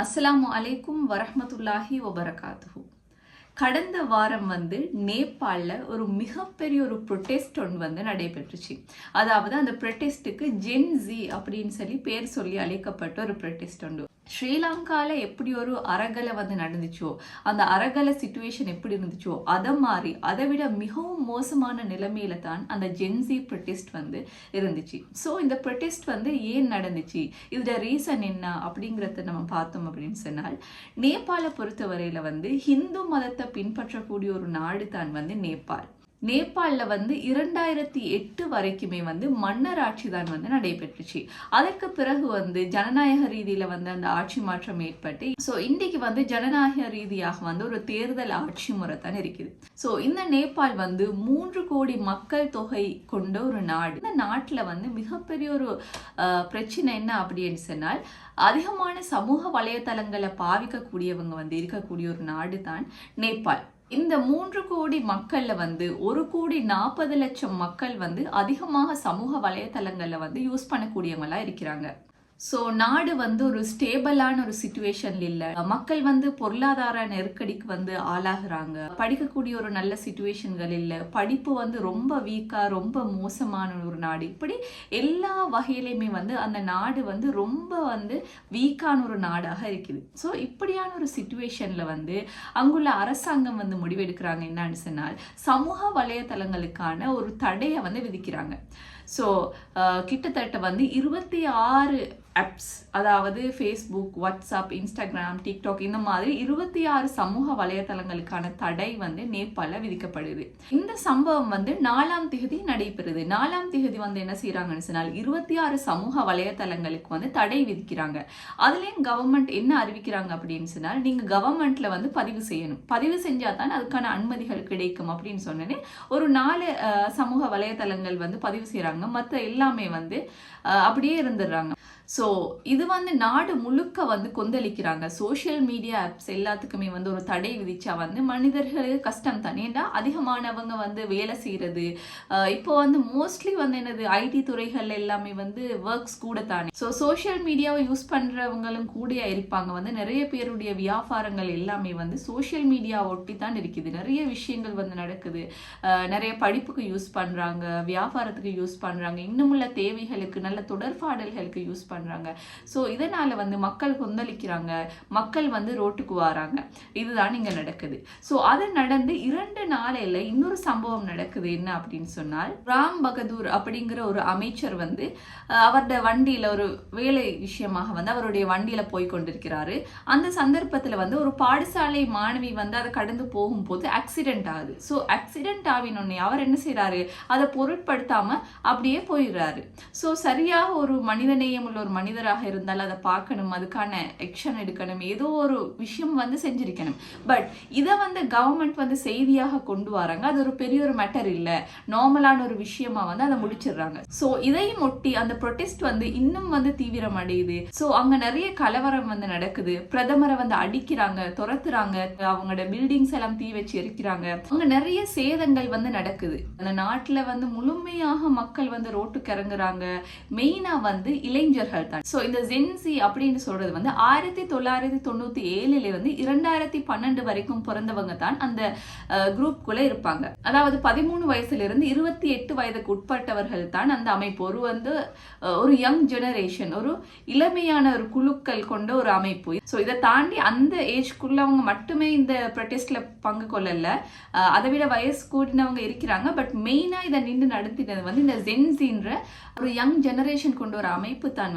அஸ்ஸலாமு அலைக்கும் வரஹ்மத்துல்லாஹி வபரகாத்துஹு. கடந்த வாரம் நேபாளில் ஒரு மிகப்பெரிய ஒரு ப்ரொட்டெஸ்ட் ஒன்று நடைபெற்றுச்சு. அதாவது அந்த ப்ரொட்டெஸ்ட்டுக்கு ஜென்ஸி அப்படின்னு பேர் சொல்லி அழைக்கப்பட்ட ஒரு ப்ரொட்டெஸ்ட் ஒன்று. ஸ்ரீலங்காவில் எப்படி ஒரு அரகலை நடந்துச்சோ, அந்த அரகலை சிச்சுவேஷன் எப்படி இருந்துச்சோ அதை விட மிகவும் மோசமான நிலைமையில தான் அந்த ஜென்ஸி ப்ரொட்டெஸ்ட் இருந்துச்சு. ஸோ இந்த ப்ரொட்டெஸ்ட் ஏன் நடந்துச்சு, இதோட ரீசன் என்ன அப்படிங்கிறத நம்ம பார்த்தோம் அப்படின்னு சொன்னால், நேபாளை பொறுத்தவரையில் ஹிந்து மதத்தை பின்பற்றக்கூடிய ஒரு நாடு தான் நேபாள். நேபாளில் 2008 வரைக்குமே மன்னராட்சி தான் நடைபெற்றுச்சு. அதற்கு பிறகு ஜனநாயக ரீதியில் அந்த ஆட்சி மாற்றம் ஏற்பட்டு, ஸோ இன்றைக்கு ஜனநாயக ரீதியாக ஒரு தேர்தல் ஆட்சி முறை தான் இருக்குது. ஸோ இந்த நேபாள் 3 கோடி மக்கள் தொகை கொண்ட ஒரு நாடு. இந்த நாட்டில் மிகப்பெரிய ஒரு பிரச்சனை என்ன அப்படின்னு சொன்னால், அதிகமான சமூக வலைத்தளங்களை பாவிக்கக்கூடியவங்க இருக்கக்கூடிய ஒரு நாடு தான் நேபாள். இந்த 3 கோடி மக்கள்ல 1,40,00,000 மக்கள் அதிகமாக சமூக வலைத்தளங்கள்ல யூஸ் பண்ணக்கூடியவங்களா இருக்கிறாங்க. ஸோ நாடு ஒரு ஸ்டேபிளான ஒரு சிச்சுவேஷன்ல இல்லை. மக்கள் பொருளாதார நெருக்கடிக்கு ஆளாகிறாங்க. படிக்கக்கூடிய ஒரு நல்ல சிச்சுவேஷன்கள் இல்லை. படிப்பு ரொம்ப வீக்கா, ரொம்ப மோசமான ஒரு நாடு. இப்படி எல்லா வகையிலையுமே அந்த நாடு ரொம்ப வீக்கான ஒரு நாடாக இருக்குது. ஸோ இப்படியான ஒரு சிச்சுவேஷன்ல அங்குள்ள அரசாங்கம் முடிவெடுக்கிறாங்க என்னன்னு சொன்னால், சமூக வலைத்தளங்களுக்கான ஒரு தடையை விதிக்கிறாங்க. ஸோ கிட்டத்தட்ட 26 ஆப்ஸ், அதாவது ஃபேஸ்புக், வாட்ஸ்அப், இன்ஸ்டாகிராம், டிக்டாக், இந்த மாதிரி 26 சமூக வலைத்தளங்களுக்கான தடை நேபாளில் விதிக்கப்படுது. இந்த சம்பவம் 4ஆம் தேதி நடைபெறுது. 4ஆம் தேதி என்ன செய்யறாங்கன்னு சொன்னால், 26 சமூக வலைத்தளங்களுக்கு தடை விதிக்கிறாங்க. அதுலேயும் கவர்மெண்ட் என்ன அறிவிக்கிறாங்க அப்படின்னு சொன்னால், நீங்க கவர்மெண்ட்ல பதிவு செய்யணும். பதிவு செஞ்சா தான் அதுக்கான அனுமதிகள் கிடைக்கும் அப்படின்னு சொன்னேன்னு ஒரு 4 சமூக வலைத்தளங்கள் பதிவு செய்யறாங்க. மற்ற எல்லாமே அப்படியே இருந்துடுறாங்க. ஸோ இது நாடு முழுக்க கொந்தளிக்கிறாங்க. சோஷியல் மீடியா ஆப்ஸ் எல்லாத்துக்குமே ஒரு தடை விதிச்சா மனிதர்களுக்கு கஷ்டம் தான். ஏன்டா அதிகமானவங்க வேலை செய்யறது, இப்போ மோஸ்ட்லி என்னது ஐடி துறைகள் எல்லாமே ஒர்க்ஸ் கூட தானே. ஸோ சோஷியல் மீடியாவை யூஸ் பண்றவங்களும் கூட இருப்பாங்க. நிறைய பேருடைய வியாபாரங்கள் எல்லாமே சோஷியல் மீடியா ஒட்டி தான் இருக்குது. நிறைய விஷயங்கள் நடக்குது. நிறைய படிப்புக்கு யூஸ் பண்றாங்க, வியாபாரத்துக்கு யூஸ் பண்றாங்க, இன்னுமுள்ள தேவைகளுக்கு, நல்ல தொடர்பாடல்களுக்கு யூஸ் பண்றாங்க. சோ இதனால மக்கள் கொந்தளிக்கிறாங்க, மக்கள் ரோட்டுக்கு வராங்க. இதுதான் இங்க நடக்குது. சோ அது நடந்து 2 நாளையில இன்னொரு சம்பவம் நடக்குது. என்ன அப்படின்னு சொன்னால், ராம் பகதூர் அப்படிங்கிற ஒரு அமைச்சர் அவருடைய வண்டியில ஒரு வேலை விஷயமாக அவருடைய வண்டியில போய் கொண்டிருக்கிறாரு. அந்த சந்தர்ப்பத்துல ஒரு பாடசாலை மாணவி அதை கடந்து போகும்போது ஆக்சிடென்ட் ஆகுது. சோ ஆக்சிடென்ட் ஆவினொன்னே அவர் என்ன செய்யறாரு, அதை பொருட்படுத்தாம அப்படியே போயிடுறாரு. சோ சரியாக ஒரு மனிதநேயம் உள்ள ஒரு மனிதராக இருந்தால் அதை பார்க்கணும், அதுக்கான ஆக்ஷன் எடுக்கணும், ஏதோ ஒரு விஷயம் செஞ்சிருக்கணும். பட் இதை கவர்மெண்ட் செய்தியாக கொண்டு வராங்க. அது ஒரு பெரிய ஒரு மேட்டர் இல்லை, நார்மலான ஒரு விஷயமா அதை முடிச்சிடுறாங்க. ஸோ இதையும் ஒட்டி அந்த ப்ரொட்டெஸ்ட் இன்னும் தீவிரம் அடையுது. ஸோ அங்க நிறைய கலவரம் நடக்குது. பிரதமரை அடிக்கிறாங்க, துரத்துறாங்க, அவங்களோட பில்டிங்ஸ் எல்லாம் தீ வச்சு எரிக்கிறாங்க. அங்க நிறைய சேதங்கள் நடக்குது. அந்த நாட்டுல முழுமையாக மக்கள் ரோட்டுக்கு இறங்குறாங்க. மெயினா இளைஞர்கள் தான். ஸோ இந்த ஜென்ஸி அப்படின்னு சொல்றது 1997 2012 வரைக்கும் பிறந்தவங்க தான் அந்த குரூப்குள்ள இருப்பாங்க. அதாவது 13 வயசுல இருந்து 28 வயதுக்கு உட்பட்டவர்கள் தான் அந்த அமைப்பு. ஒரு யங் ஜெனரேஷன், ஒரு இளமையான ஒரு குழுக்கள் கொண்ட ஒரு அமைப்பு. ஸோ இதை தாண்டி அந்த ஏஜ்குள்ளவங்க மட்டுமே இந்த ப்ரொட்டெஸ்ட்ல பங்கு கொள்ளல, அதை விட வயசு கூடினவங்க இருக்கிறாங்க. பட் மெயினா இதை நின்று நடத்தினது இந்த ஜென்ஸின்ற ஒரு யங் ஜெனரேஷன் கொண்ட ஒரு அமைப்பு தான்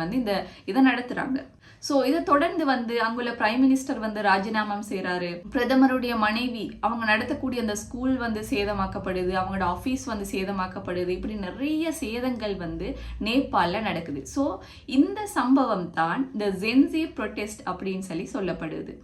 இதை நடத்துறாங்க. ஸோ இதை தொடர்ந்து அங்குள்ள பிரைம் மினிஸ்டர் ராஜினாமா செய்யறாரு. பிரதமருடைய மனைவி அவங்க நடத்தக்கூடிய அந்த ஸ்கூல் சேதமாக்கப்படுது, அவங்களோட ஆஃபீஸ் சேதமாக்கப்படுது. இப்படி நிறைய சேதங்கள் நேபாளில் நடக்குது. ஸோ இந்த சம்பவம் தான் இந்த ஜென்ஸி ப்ரொட்டெஸ்ட் அப்படின்னு சொல்லப்படுது.